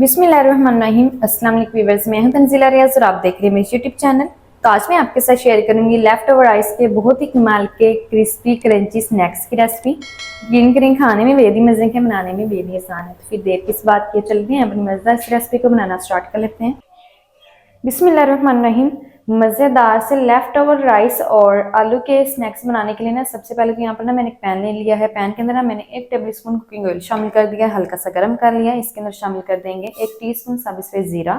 बिस्मिल्लाहिर्रहमानिर्रहीम। अस्सलाम वालेकुम व्यूअर्स, मैं हूं तंजीला रियाज और आप देख रहे हैं मेरे यूट्यूब चैनल। तो आज मैं आपके साथ शेयर करूंगी लेफ्ट ओवर राइस के बहुत ही कमाल के क्रिस्पी क्रंची स्नैक्स की रेसिपी। यकीन करें खाने में बेहद मजे के, बनाने में बेहद आसान है। तो फिर देर किस बात की, चलते हैं अपनी मजेदार इस रेसिपी को बनाना स्टार्ट कर लेते हैं। बिस्मिल्लाहिर्रहमानिर्रहीम। मज़ेदार से लेफ्ट ओवर राइस और आलू के स्नैक्स बनाने के लिए ना सबसे पहले तो यहाँ पर ना मैंने एक पैन ले लिया है। पैन के अंदर ना मैंने 1 टेबल स्पून कुकिंग ऑयल शामिल कर दिया है, हल्का सा गर्म कर लिया है। इसके अंदर शामिल कर देंगे 1 टीस्पून साबुत सफ़ेद जीरा,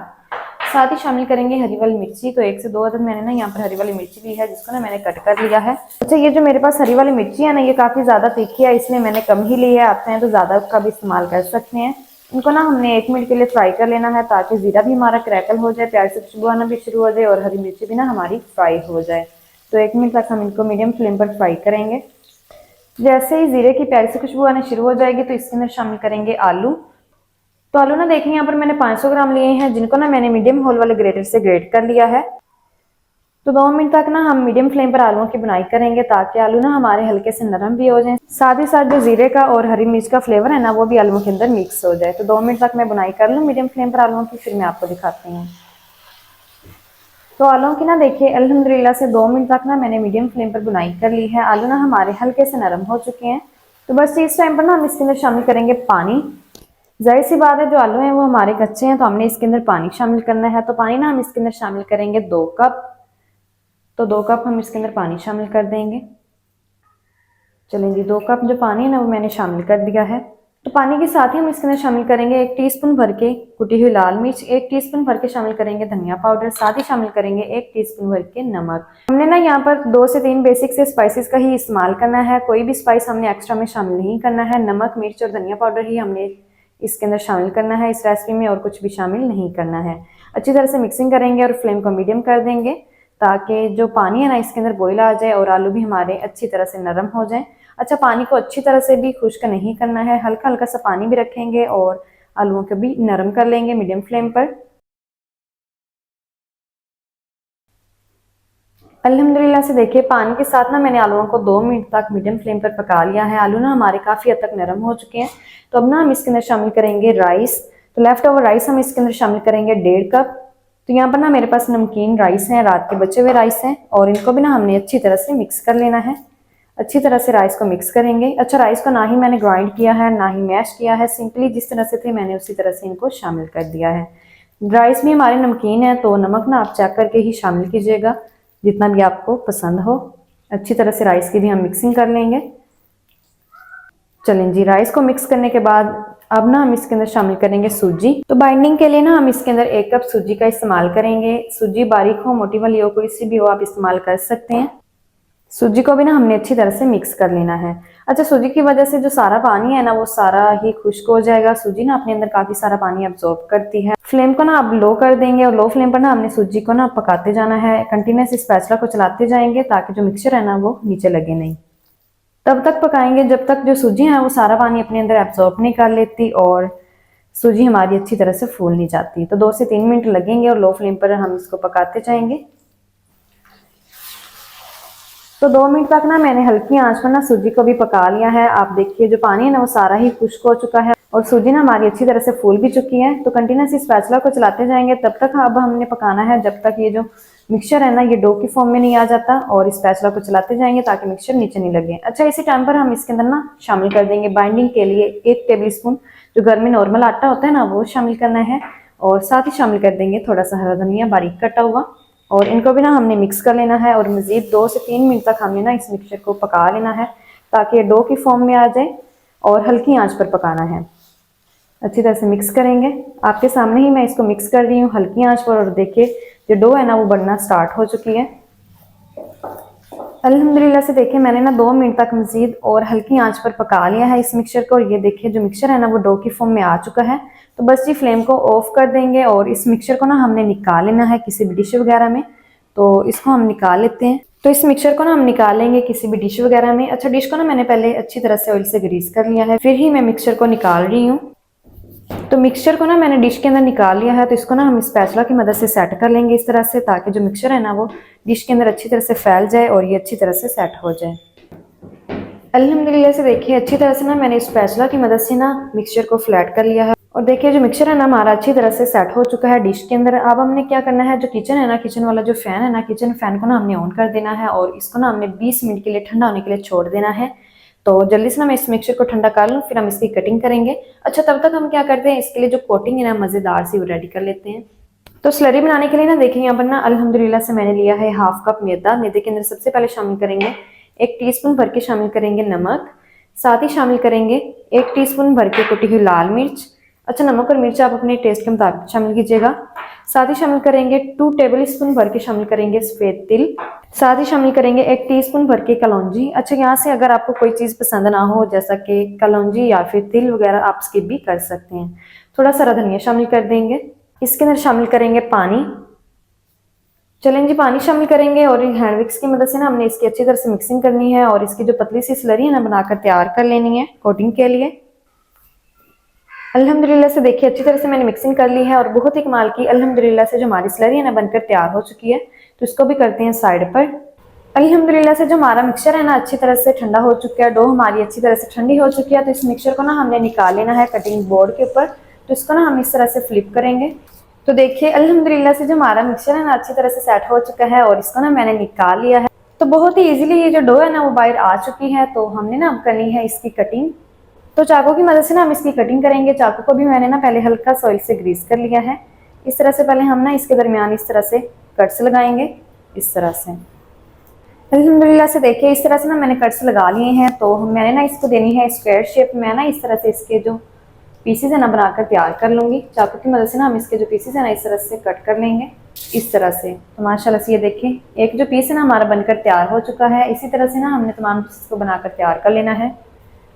साथ ही शामिल करेंगे हरी वाली मिर्ची। तो 1 से 2 अदद मैंने ना यहाँ पर हरी वाली मिर्ची ली है, जिसको ना मैंने कट कर लिया है। अच्छा, ये जो मेरे पास हरी वाली मिर्ची है ना, ये काफ़ी ज़्यादा तीखी है, इसलिए मैंने कम ही ली है। आप चाहें तो ज़्यादा का भी इस्तेमाल कर सकते हैं। इनको ना हमने 1 मिनट के लिए फ्राई कर लेना है, ताकि जीरा भी हमारा क्रैकल हो जाए, प्याज से खुशबू आना भी शुरू हो जाए और हरी मिर्ची भी ना हमारी फ्राई हो जाए। तो 1 मिनट तक हम इनको मीडियम फ्लेम पर फ्राई करेंगे। जैसे ही जीरे की प्याज से खुशबू आना शुरू हो जाएगी तो इसके अंदर शामिल करेंगे आलू। तो आलू ना देखें यहाँ पर मैंने 500 ग्राम लिए हैं, जिनको ना मैंने मीडियम होल वाले ग्रेटर से ग्रेट कर लिया है। तो 2 मिनट तक ना हम मीडियम फ्लेम पर आलूओं की बुनाई करेंगे, ताकि आलू ना हमारे हल्के से नरम भी हो जाएं। साथ ही साथ जो जीरे का और हरी मिर्च का फ्लेवर है ना, वो भी आलूओं के अंदर मिक्स हो जाए। तो 2 मिनट तक मैं बुनाई कर लूँ मीडियम फ्लेम पर आलूओं की, फिर मैं आपको दिखाती हूँ। तो आलूओं की ना देखिए अल्हम्दुलिल्लाह से 2 मिनट तक ना मैंने मीडियम फ्लेम पर बुनाई कर ली है। आलू ना हमारे हल्के से नरम हो चुके हैं। तो बस इस टाइम पर ना हम इसके अंदर शामिल करेंगे पानी। जाहिर सी बात है, जो आलू हैं वो हमारे कच्चे हैं, तो हमने इसके अंदर पानी शामिल करना है। तो पानी ना हम इसके अंदर शामिल करेंगे 2 कप। तो 2 कप हम इसके अंदर पानी शामिल कर देंगे। चलें जी, 2 कप जो पानी है ना वो मैंने शामिल कर दिया है। तो पानी के साथ ही हम इसके अंदर शामिल करेंगे 1 टीस्पून भर के कुटी हुई लाल मिर्च, 1 टीस्पून भर के शामिल करेंगे धनिया पाउडर, साथ ही शामिल करेंगे 1 टीस्पून भर के नमक। हमने ना यहाँ पर 2 से 3 बेसिक से स्पाइसेस का ही इस्तेमाल करना है, कोई भी स्पाइस हमने एक्स्ट्रा में शामिल नहीं करना है। नमक, मिर्च और धनिया पाउडर ही हमने इसके अंदर शामिल करना है इस रेसिपी में, और कुछ भी शामिल नहीं करना है। अच्छी तरह से मिक्सिंग करेंगे और फ्लेम को मीडियम कर देंगे, ताकि जो पानी है ना इसके अंदर बॉईल आ जाए और आलू भी हमारे अच्छी तरह से नरम हो जाए। अच्छा, पानी को अच्छी तरह से भी खुश्क नहीं करना है, हल्का हल्का सा पानी भी रखेंगे और आलूओं को भी नरम कर लेंगे मीडियम फ्लेम पर। अल्हम्दुलिल्लाह से देखिए पानी के साथ ना मैंने आलूओं को 2 मिनट तक मीडियम फ्लेम पर पका लिया है। आलू ना हमारे काफ़ी हद तक नरम हो चुके हैं। तो अब ना हम इसके अंदर शामिल करेंगे राइस। तो लेफ्ट ओवर राइस हम इसके अंदर शामिल करेंगे 1.5 कप। तो यहाँ पर ना मेरे पास नमकीन राइस हैं, रात के बचे हुए राइस हैं, और इनको भी ना हमने अच्छी तरह से मिक्स कर लेना है। अच्छी तरह से राइस को मिक्स करेंगे। अच्छा, राइस को ना ही मैंने ग्राइंड किया है ना ही मैश किया है, सिंपली जिस तरह से थे मैंने उसी तरह से इनको शामिल कर दिया है। राइस भी हमारे नमकीन है, तो नमक ना आप चेक करके ही शामिल कीजिएगा, जितना भी आपको पसंद हो। अच्छी तरह से राइस की भी हम मिक्सिंग कर लेंगे। चलें जी, राइस को मिक्स करने के बाद अब ना हम इसके अंदर शामिल करेंगे सूजी। तो बाइंडिंग के लिए ना हम इसके अंदर 1 कप सूजी का इस्तेमाल करेंगे। सूजी बारीक हो, मोटी वाली हो, कोई सी भी हो, आप इस्तेमाल कर सकते हैं। सूजी को भी ना हमने अच्छी तरह से मिक्स कर लेना है। अच्छा, सूजी की वजह से जो सारा पानी है ना वो सारा ही खुश्क हो जाएगा। सूजी ना अपने अंदर काफी सारा पानी अब्सॉर्ब करती है। फ्लेम को ना आप लो कर देंगे और लो फ्लेम पर ना हमने सूजी को ना पकाते जाना है। कंटिन्यूस स्पैचुला को चलाते जाएंगे, ताकि जो मिक्सचर है ना वो नीचे लगे नहीं। तब तक पकाएंगे जब तक जो सूजी है वो सारा पानी अपने अंदर एब्सॉर्ब नहीं कर लेती और सूजी हमारी अच्छी तरह से फूल नहीं जाती। तो 2 से 3 मिनट लगेंगे और लो फ्लेम पर हम इसको पकाते जाएंगे। तो 2 मिनट तक ना मैंने हल्की आंच पर ना सूजी को भी पका लिया है। आप देखिए जो पानी है ना वो सारा ही खुश्क हो चुका है और सूजी ना हमारी अच्छी तरह से फूल भी चुकी है। तो कंटिन्यूस स्पैचुला को चलाते जाएंगे तब तक। अब हमने पकाना है जब तक ये जो मिक्सचर है ना ये डो की फॉर्म में नहीं आ जाता, और स्पैचुला को चलाते जाएंगे ताकि मिक्सचर नीचे नहीं लगे। अच्छा, इसी टाइम पर हम इसके अंदर ना शामिल कर देंगे बाइंडिंग के लिए 1 टेबल स्पून जो घर में नॉर्मल आटा होता है ना वो शामिल करना है, और साथ ही शामिल कर देंगे थोड़ा सा हरा धनिया बारीक कटा हुआ, और इनको भी ना हमने मिक्स कर लेना है। और मज़ीद 2 से 3 मिनट तक हमने ना इस मिक्सचर को पका लेना है, ताकि ये डो की फॉर्म में आ जाए, और हल्की आंच पर पकाना है। अच्छी तरह से मिक्स करेंगे। आपके सामने ही मैं इसको मिक्स कर रही हूँ हल्की आंच पर, और देखिए जो डो है ना वो बनना स्टार्ट हो चुकी है। अल्हम्दुलिल्लाह से देखिए मैंने ना 2 मिनट तक मज़ीद और हल्की आंच पर पका लिया है इस मिक्सचर को, और ये देखिए जो मिक्सचर है ना वो डो की फॉर्म में आ चुका है। तो बस जी फ्लेम को ऑफ कर देंगे और इस मिक्सचर को ना हमने निकाल लेना है किसी भी डिश वगैरह में। तो इसको हम निकाल लेते हैं। तो इस मिक्सचर को ना हम निकाल लेंगे किसी भी डिश वगैरह में। अच्छा, डिश को ना मैंने पहले अच्छी तरह से ऑयल से ग्रीस कर लिया है, फिर ही मैं मिक्सचर को निकाल रही हूँ। तो मिक्सचर को ना मैंने डिश के अंदर निकाल लिया है। तो इसको ना हम स्पैचुला की मदद से सेट कर लेंगे इस तरह से, ताकि जो मिक्सचर है ना वो डिश के अंदर अच्छी तरह से फैल जाए और ये अच्छी तरह से सेट हो जाए। अल्हम्दुलिल्लाह से देखिए अच्छी तरह से ना मैंने स्पैचुला की मदद से ना मिक्सचर को फ्लैट कर लिया है। और देखिए जो मिक्सचर है ना हमारा अच्छी तरह से सेट हो चुका है डिश के अंदर। अब हमने क्या करना है, जो किचन है ना, किचन वाला जो फैन है ना, किचन फैन को ना हमने ऑन कर देना है और इसको ना हमने 20 मिनट के लिए ठंडा होने के लिए छोड़ देना है। तो जल्दी से ना मैं इस मिक्सचर को ठंडा कर लूँ, फिर हम इसकी कटिंग करेंगे। अच्छा तब तक हम क्या करते हैं, इसके लिए जो कोटिंग है ना मज़ेदार सी वो रेडी कर लेते हैं। तो स्लरी बनाने के लिए ना देखिए यहाँ पर ना अल्हम्दुलिल्लाह से मैंने लिया है हाफ कप मैदा। मैदे के अंदर सबसे पहले शामिल करेंगे 1 टीस्पून भर के शामिल करेंगे नमक, साथ ही शामिल करेंगे 1 टीस्पून भर के कुटी हुई लाल मिर्च। अच्छा नमक और मिर्च आप अपने टेस्ट के मुताबिक शामिल कीजिएगा। साथ ही शामिल करेंगे 2 टेबल स्पून भर के शामिल करेंगे सफ़ेद तिल। साथ ही शामिल करेंगे 1 टीस्पून भर के कलौंजी। अच्छा यहाँ से अगर आपको कोई चीज़ पसंद ना हो जैसा कि कलौंजी या फिर तिल वगैरह आप स्किप भी कर सकते हैं। थोड़ा सारा धनिया शामिल कर देंगे। इसके अंदर शामिल करेंगे पानी। चलें जी पानी शामिल करेंगे और हैंड विक्स की मदद से ना हमने इसकी अच्छी तरह से मिक्सिंग करनी है और इसकी जो पतली सी स्लरी है ना बनाकर तैयार कर लेनी है कोटिंग के लिए। अल्हम्दुलिल्लाह से देखिए अच्छी तरह से मैंने मिक्सिंग कर ली है और बहुत ही कमाल की अल्हम्दुलिल्लाह से जो हमारी स्लरी है ना बनकर तैयार हो चुकी है। तो इसको भी करते हैं साइड पर। अल्हम्दुलिल्लाह से जो हमारा मिक्सचर है ना अच्छी तरह से ठंडा हो चुका है, डो हमारी अच्छी तरह से ठंडी हो चुकी है। तो इस मिक्सचर को ना हमने निकाल लेना है कटिंग बोर्ड के ऊपर। तो इसको ना हम इस तरह से फ्लिप करेंगे। तो देखिए अल्हम्दुलिल्लाह से जो हमारा मिक्सचर है ना अच्छी तरह से सेट हो चुका है और इसको ना मैंने निकाल लिया है। तो बहुत ही इजीली ये जो डो है ना वो बाहर आ चुकी है। तो हमने ना अब करनी है इसकी कटिंग। तो चाकू की मदद से ना हम इसकी कटिंग करेंगे। चाकू को भी मैंने ना पहले हल्का सा ऑयल से ग्रीस कर लिया है। इस तरह से पहले हम ना इसके दरमियान इस तरह से कट्स लगाएंगे, इस तरह से। अल्हम्दुलिल्लाह से देखिए इस तरह से ना मैंने कट्स लगा लिए हैं। तो मैंने ना इसको देनी है स्क्वायर शेप में ना, इस तरह से इसके जो पीसेज है ना बनाकर तैयार कर लूँगी। चाकू की मदद से ना हम इसके जो पीसेज है ना इस तरह से कट कर लेंगे, इस तरह से। तो माशाल्लाह से ये देखिए एक जो पीस है ना हमारा बनकर तैयार हो चुका है। इसी तरह से ना हमने तमाम पीसेस को बनाकर तैयार कर लेना है।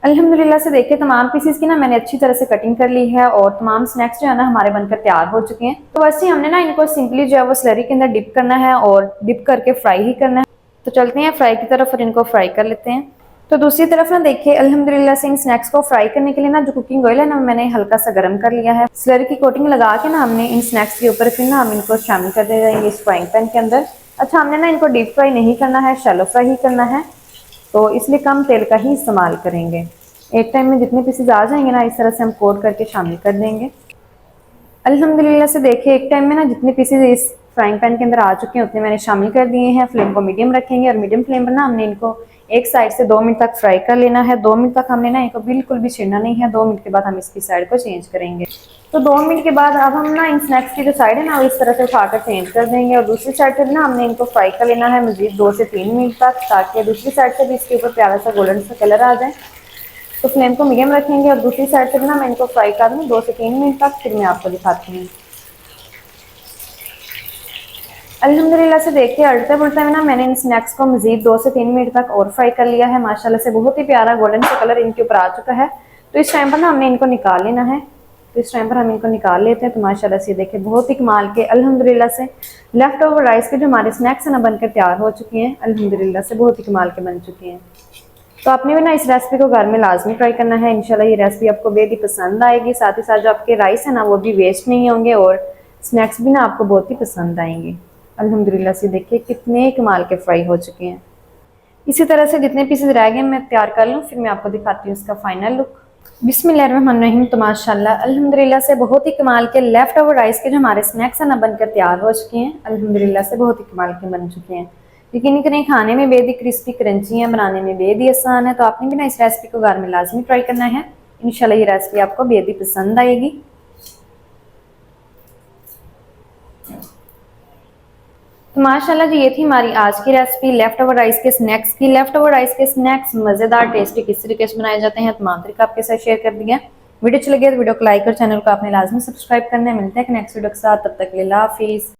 अल्हम्दुलिल्लाह से देखिए तमाम पीसेस की ना मैंने अच्छी तरह से कटिंग कर ली है और तमाम स्नैक्स जो है ना हमारे बनकर तैयार हो चुके हैं। तो वैसे ही हमने ना इनको सिंपली जो है वो स्लरी के अंदर डिप करना है और डिप करके फ्राई ही करना है। तो चलते हैं फ्राई की तरफ और इनको फ्राई कर लेते हैं। तो दूसरी तरफ ना देखिए अल्हम्दुलिल्लाह से इन स्नैक्स को फ्राई करने के लिए ना जो कुकिंग ऑयल है ना मैंने हल्का सा गर्म कर लिया है। स्लरी की कोटिंग लगा के ना हमने इन स्नैक्स के ऊपर फिर ना हम इनको शामिल कर दे जाएंगे इस फ्राइंग पैन के अंदर। अच्छा हमने ना इनको डीप फ्राई नहीं करना है, शैलो फ्राई ही करना है। तो इसलिए कम तेल का ही इस्तेमाल करेंगे। एक टाइम में जितने पीसेज आ जाएंगे ना इस तरह से हम कोट करके शामिल कर देंगे। अल्हम्दुलिल्लाह से देखिए एक टाइम में ना जितने पीसेज इस फ्राइंग पैन के अंदर आ चुके हैं उतने मैंने शामिल कर दिए हैं। फ्लेम को मीडियम रखेंगे और मीडियम फ्लेम पर ना हमने इनको एक साइड से 2 मिनट तक फ्राई कर लेना है। 2 मिनट तक हमने ना इनको बिल्कुल भी छेड़ना नहीं है। 2 मिनट के बाद हम इसकी साइड को चेंज करेंगे। तो 2 मिनट के बाद अब हम ना इन स्नैक्स की जो साइड है ना वो इस तरह से उठाकर चेंज कर देंगे और दूसरी साइड से भी ना हमने इनको फ्राई कर लेना है मजीद 2 से 3 मिनट तक, ताकि दूसरी साइड से भी इसके ऊपर प्यारा सा गोल्डन सा कलर आ जाए। तो फ्लेम को मीडियम रखेंगे और दूसरी साइड से भी ना मैं इनको फ्राई कर दूँ 2 से 3 मिनट तक, फिर मैं आपको दिखाती हूँ। अल्हम्दुलिल्लाह से देखिए अड़ते बुड़ते में ना मैंने इन स्नैक्स को मजीद 2 से 3 मिनट तक और फ्राई कर लिया है। माशाल्लाह से बहुत ही प्यारा गोल्डन सा कलर इनके ऊपर आ चुका है। तो इस टाइम पर ना हमने इनको निकाल लेना है। तो इस टाइम पर हम इनको निकाल लेते हैं। तो माशाल्लाह से देखिए बहुत ही कमाल के अल्हम्दुलिल्लाह से लेफ्ट ओवर राइस के जो हमारे स्नैक्स है ना बनकर तैयार हो चुके हैं। अल्हम्दुलिल्लाह से बहुत ही कमाल के बन चुके हैं। तो आपने भी ना इस रेसिपी को घर में लाजमी ट्राई करना है। इंशाल्लाह ये रेसिपी आपको बेहद ही पसंद आएगी। साथ ही साथ जो आपके राइस है ना वो भी वेस्ट नहीं होंगे और स्नैक्स भी ना आपको बहुत ही पसंद आएंगे। अल्हम्दुलिल्लाह से देखिए कितने कमाल के फ्राई हो चुके हैं। इसी तरह से जितने पीसेज रह गए मैं तैयार कर लूँ, फिर मैं आपको दिखाती हूँ इसका फाइनल लुक। बिस्मिल्लाहिर्रहमानिर्रहीम। तो माशाल्लाह अल्हम्दुलिल्लाह से बहुत ही कमाल के लेफ्ट ओवर राइस के जो हमारे स्नैक्स हैं ना बनकर तैयार हो चुके हैं। अल्हम्दुलिल्लाह से बहुत ही कमाल के बन चुके हैं। यकीन करें खाने में बेहद ही क्रिस्पी क्रंची है, बनाने में बेहद ही आसान है। तो आपने भी ना इस रेसिपी को घर में लाजमी ट्राई करना है। इंशाल्लाह ये रेसिपी आपको बेहद ही पसंद आएगी। तो माशाल्लाह जी ये थी हमारी आज की रेसिपी लेफ्ट ओवर राइस के स्नैक्स की। लेफ्ट ओवर राइस के स्नैक्स मज़ेदार टेस्टी किस तरीके से बनाए जाते हैं तमाम तरीका आपके साथ शेयर कर दिया। वीडियो अच्छी लगे तो वीडियो को लाइक और चैनल को आपने लाजमी सब्सक्राइब करना है। मिलते हैं नेक्स्ट वीडियो के साथ, तब तक के लिए अल्लाह हाफिज़।